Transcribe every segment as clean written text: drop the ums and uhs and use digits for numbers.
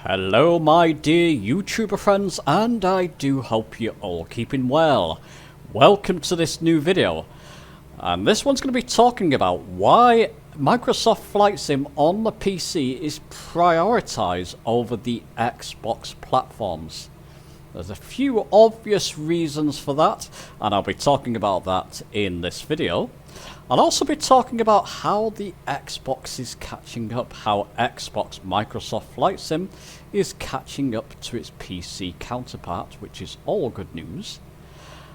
Hello my dear YouTuber friends, and I do hope you're all keeping well. Welcome to this new video, and this one's going to be talking about why Microsoft Flight Sim on the PC is prioritized over the Xbox platforms. There's a few obvious reasons for that, and I'll be talking about that in this video. I'll also be talking about how the Xbox is catching up, how Xbox Microsoft Flight Sim is catching up to its PC counterpart, which is all good news.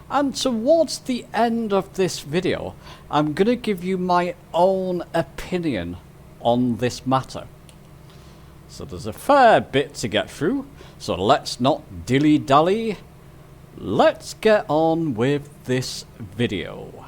And towards the end of this video, I'm going to give you my own opinion on this matter. So there's a fair bit to get through, so let's not dilly-dally. Let's get on with this video.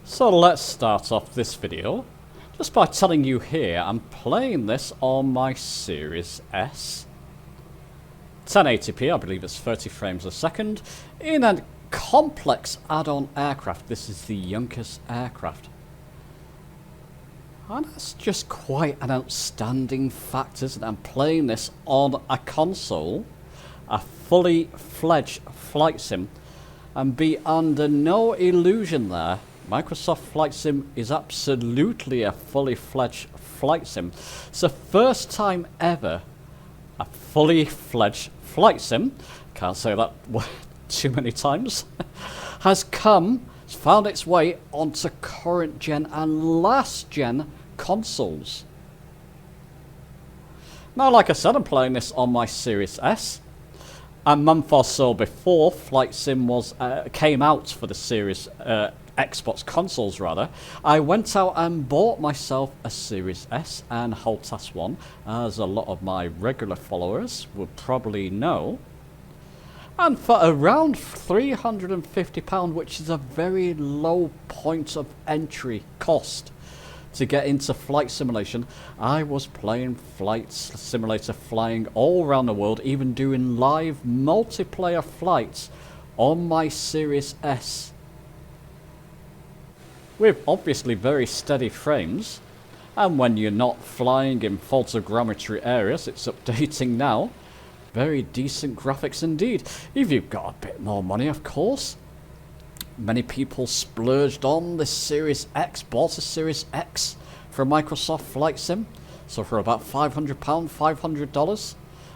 So let's start off this video just by telling you here I'm playing this on my Series S. 1080p, I believe it's 30 frames a second, in a complex add-on aircraft. This is the youngest aircraft. And that's just quite an outstanding fact, isn't it? I'm playing this on a console, a fully fledged flight sim, and be under no illusion there, Microsoft Flight Sim is absolutely a fully fledged flight sim. It's the first time ever a fully fledged flight sim, can't say that too many times, has found its way onto current gen and last gen consoles. Now, like I said, I'm playing this on my Series S. A month or so before Flight Sim came out for the Series Xbox consoles rather, I went out and bought myself a Series S and HOTAS 1, as a lot of my regular followers would probably know. And for around £350, which is a very low point of entry cost to get into flight simulation, I was playing Flight Simulator, flying all around the world, even doing live multiplayer flights on my Series S. With obviously very steady frames, and when you're not flying in photogrammetry areas, it's updating now. Very decent graphics indeed, if you've got a bit more money, of course. Many people splurged on this Series X, bought a Series X for Microsoft Flight Sim, so for about £500, $500.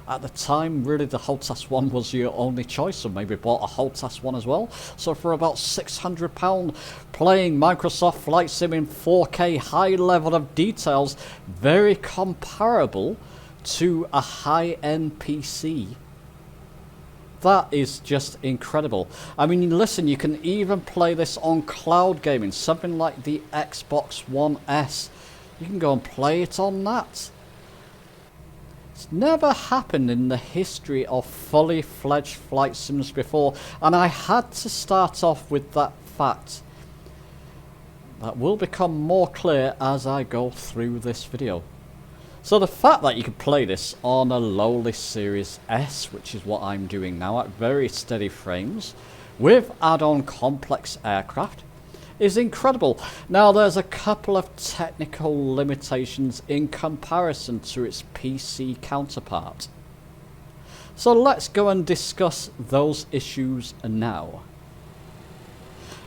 At the time, really, the HOTAS 1 was your only choice, so maybe bought a HOTAS 1 as well. So for about £600, playing Microsoft Flight Sim in 4K, high level of details, very comparable to a high-end PC. That is just incredible. I mean, listen, you can even play this on cloud gaming, something like the Xbox One S. You can go and play it on that. It's never happened in the history of fully fledged flight sims before, and I had to start off with that fact. That will become more clear as I go through this video. So the fact that you can play this on a lowly Series S, which is what I'm doing now at very steady frames, with add-on complex aircraft, is incredible. Now, there's a couple of technical limitations in comparison to its PC counterpart. So let's go and discuss those issues now.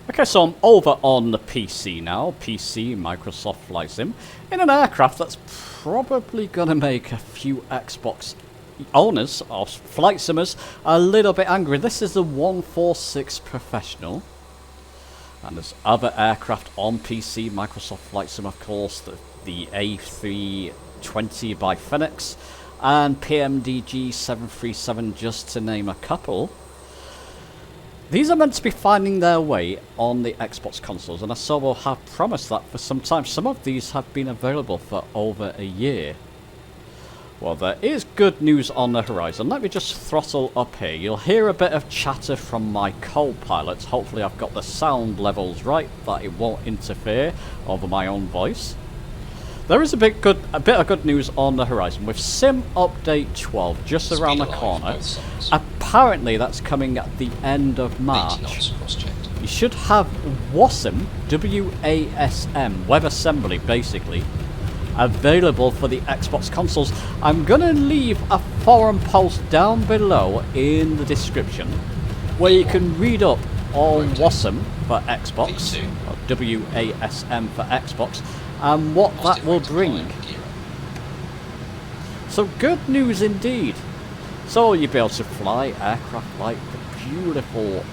Okay, so I'm over on the PC now, PC Microsoft Flight Sim, in an aircraft that's probably going to make a few Xbox owners or flight simmers a little bit angry. This is the 146 Professional. And there's other aircraft on PC, Microsoft Flight Sim, of course, the FS2020 by Phoenix, and PMDG 737, just to name a couple. These are meant to be finding their way on the Xbox consoles, and Asobo have promised that for some time. Some of these have been available for over a year. Well, there is good news on the horizon. Let me just throttle up here. You'll hear a bit of chatter from my co-pilot. Hopefully I've got the sound levels right, that it won't interfere over my own voice. there is a bit of good news on the horizon with Sim Update 12 just around the corner. Apparently that's coming at the end of March. You should have WASM, WASM, WebAssembly basically, available for the Xbox consoles. I'm gonna leave a forum post down below in the description where you can read up on WASM for Xbox, or WASM for Xbox, and what that will bring. So good news indeed. So you'll be able to fly aircraft like the beautiful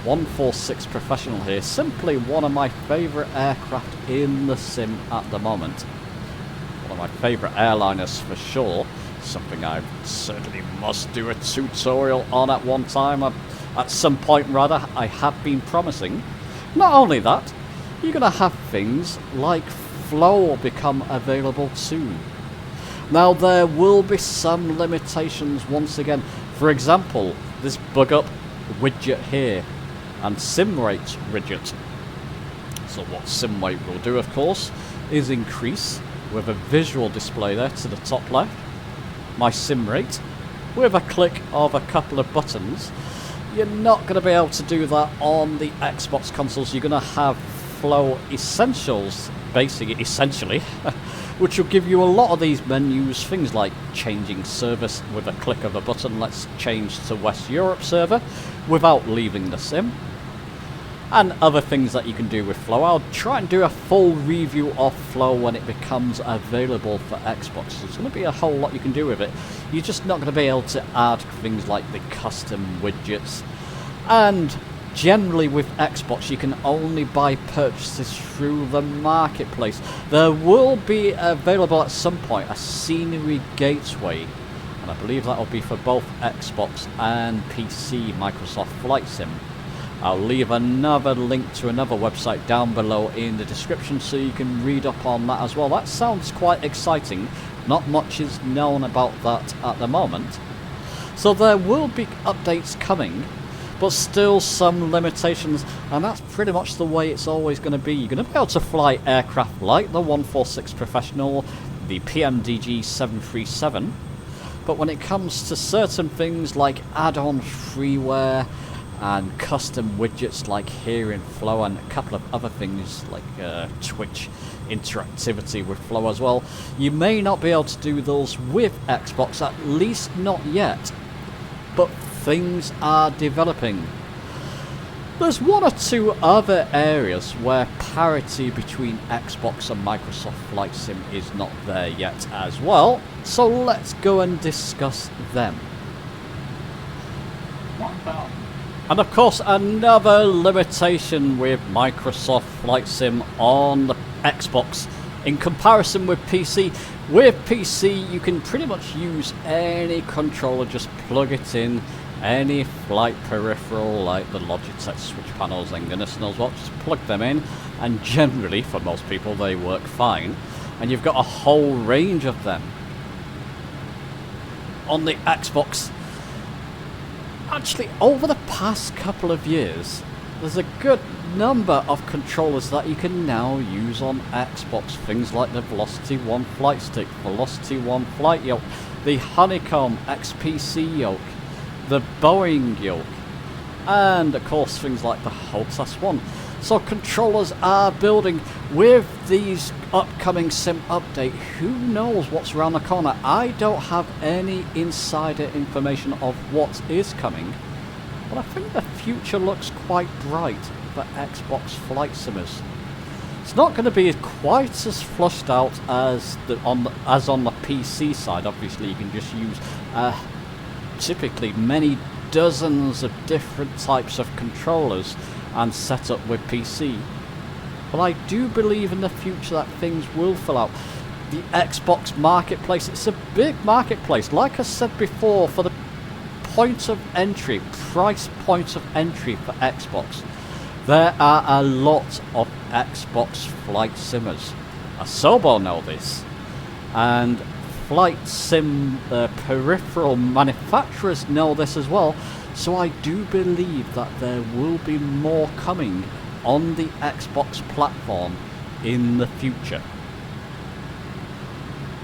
146 Professional here, simply one of my favourite aircraft in the sim at the moment. One of my favourite airliners for sure, something I certainly must do a tutorial on at one time, at some point rather, I have been promising. Not only that, you're going to have things like flow become available too. Now there will be some limitations once again. For example, this bug up widget here and sim rate widget. So what sim rate will do, of course, is increase with a visual display there to the top left my sim rate with a click of a couple of buttons. You're not going to be able to do that on the Xbox consoles. You're going to have Flow Essentials, basically, essentially, which will give you a lot of these menus, things like changing service with a click of a button. Let's change to West Europe server without leaving the sim, and other things that you can do with Flow. I'll try and do a full review of Flow when it becomes available for Xbox. There's going to be a whole lot you can do with it. You're just not going to be able to add things like the custom widgets, and generally with Xbox you can only buy purchases through the marketplace. There will be available at some point a scenery gateway, and I believe that will be for both Xbox and PC Microsoft Flight Sim. I'll leave another link to another website down below in the description so you can read up on that as well. That sounds quite exciting. Not much is known about that at the moment. So there will be updates coming, but still some limitations, and that's pretty much the way it's always going to be. You're going to be able to fly aircraft like the 146 Professional, the PMDG 737, but when it comes to certain things like add-on freeware and custom widgets like here in Flow, and a couple of other things like Twitch interactivity with Flow as well, you may not be able to do those with Xbox, at least not yet, but things are developing. There's one or two other areas where parity between Xbox and Microsoft Flight Sim is not there yet as well, so let's go and discuss them. And of course, another limitation with Microsoft Flight Sim on the Xbox in comparison with PC. With PC, you can pretty much use any controller, just plug it in, any flight peripheral like the Logitech switch panels and goodness knows what, just plug them in, and generally, for most people, they work fine. And you've got a whole range of them. On the Xbox, actually, over the past couple of years, there's a good number of controllers that you can now use on Xbox. Things like the Velocity 1 flight stick, Velocity 1 flight yoke, the Honeycomb XPC yoke, the Boeing yoke, and of course things like the Hotas 1. So controllers are building with these upcoming sim update. Who knows what's around the corner? I don't have any insider information of what is coming, but I think the future looks quite bright for Xbox flight simmers. It's not going to be quite as flushed out as on the PC side. Obviously you can just use typically many dozens of different types of controllers and set up with PC. But I do believe in the future that things will fill out. The Xbox marketplace, it's a big marketplace. Like I said before, for the point of entry, price point of entry for Xbox, there are a lot of Xbox flight simmers. Asobo know this, and flight sim peripheral manufacturers know this as well. So I do believe that there will be more coming on the Xbox platform in the future.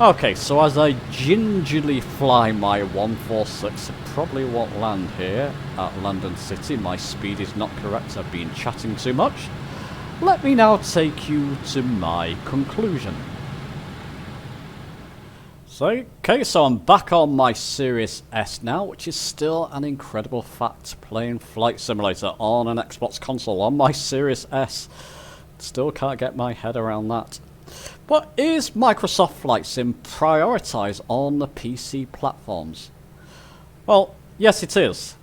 Okay, so as I gingerly fly my 146, I probably won't land here at London City. My speed is not correct, I've been chatting too much. Let me now take you to my conclusion. So I'm back on my Series S now, which is still an incredible fact, playing Flight Simulator on an Xbox console on my Series S. Still can't get my head around that. But is Microsoft Flight Sim prioritised on the PC platforms? Well, yes it is.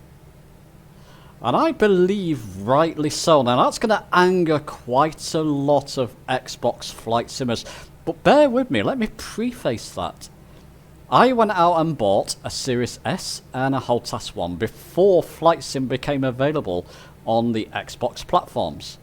And I believe rightly so. Now that's going to anger quite a lot of Xbox Flight Simmers. But bear with me, let me preface that. I went out and bought a Series S and a HOTAS 1 before Flight Sim became available on the Xbox platforms.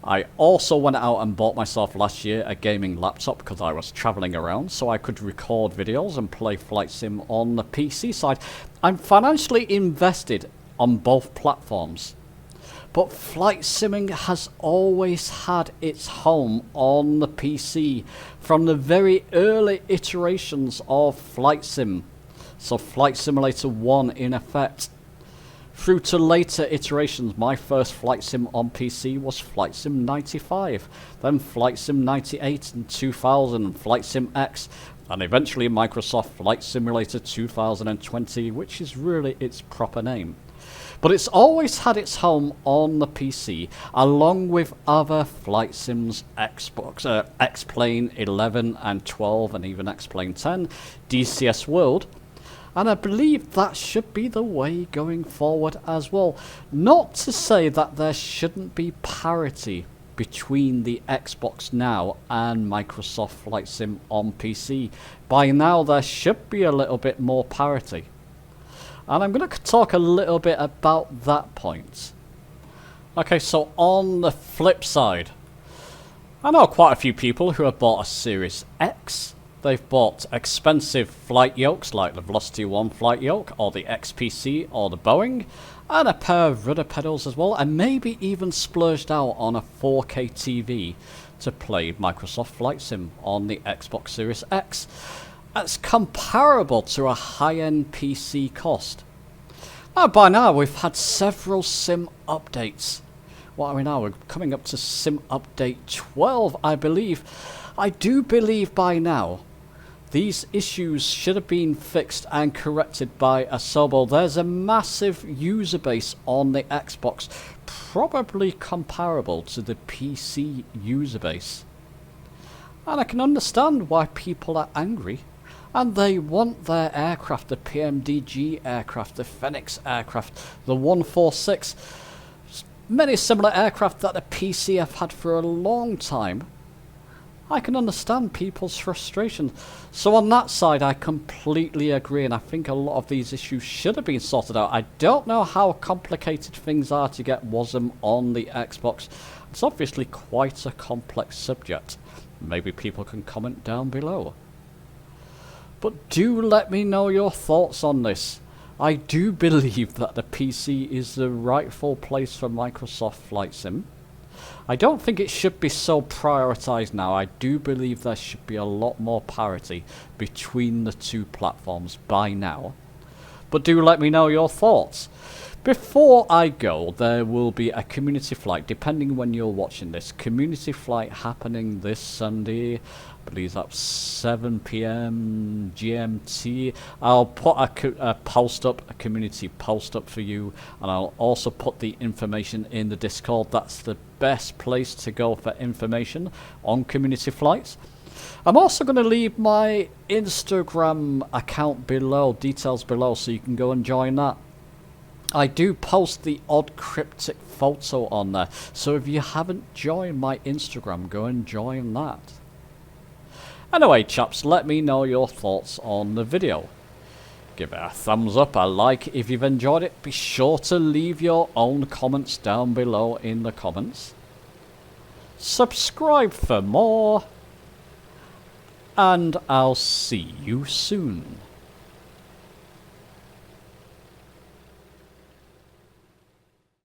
I also went out and bought myself last year a gaming laptop because I was travelling around so I could record videos and play Flight Sim on the PC side. I'm financially invested on both platforms. But Flight Simming has always had its home on the PC from the very early iterations of Flight Sim. So Flight Simulator 1 in effect. Through to later iterations, my first Flight Sim on PC was Flight Sim 95, then Flight Sim 98 and 2000, Flight Sim X, and eventually Microsoft Flight Simulator 2020, which is really its proper name. But it's always had its home on the PC, along with other Flight Sims Xbox, X-Plane 11 and 12, and even X-Plane 10, DCS World. And I believe that should be the way going forward as well. Not to say that there shouldn't be parity between the Xbox Now and Microsoft Flight Sim on PC. By now there should be a little bit more parity. And I'm going to talk a little bit about that point. Okay, so on the flip side, I know quite a few people who have bought a Series X. They've bought expensive flight yokes like the Velocity 1 flight yoke, or the XPC, or the Boeing, and a pair of rudder pedals as well, and maybe even splurged out on a 4K TV to play Microsoft Flight Sim on the Xbox Series X. That's comparable to a high-end PC cost. Now, by now we've had several sim updates. What are we now? We're coming up to sim update 12, I believe. I do believe by now these issues should have been fixed and corrected by Asobo. There's a massive user base on the Xbox, probably comparable to the PC user base. And I can understand why people are angry. And they want their aircraft, the PMDG aircraft, the Phoenix aircraft, the 146. Many similar aircraft that the PC have had for a long time. I can understand people's frustration. So on that side, I completely agree, and I think a lot of these issues should have been sorted out. I don't know how complicated things are to get WASM on the Xbox. It's obviously quite a complex subject. Maybe people can comment down below. But do let me know your thoughts on this. I do believe that the PC is the rightful place for Microsoft Flight Sim. I don't think it should be so prioritised now. I do believe there should be a lot more parity between the two platforms by now. But do let me know your thoughts. Before I go, there will be a community flight, depending when you're watching this. Community flight happening this Sunday. I believe that's 7 PM GMT. I'll put a post up, a community post up for you, and I'll also put the information in the Discord. That's the best place to go for information on community flights. I'm also going to leave my Instagram account below, details below, so you can go and join that. I do post the odd cryptic photo on there, so if you haven't joined my Instagram, go and join that. Anyway, chaps, let me know your thoughts on the video. Give it a thumbs up, a like if you've enjoyed it. Be sure to leave your own comments down below in the comments. Subscribe for more. And I'll see you soon.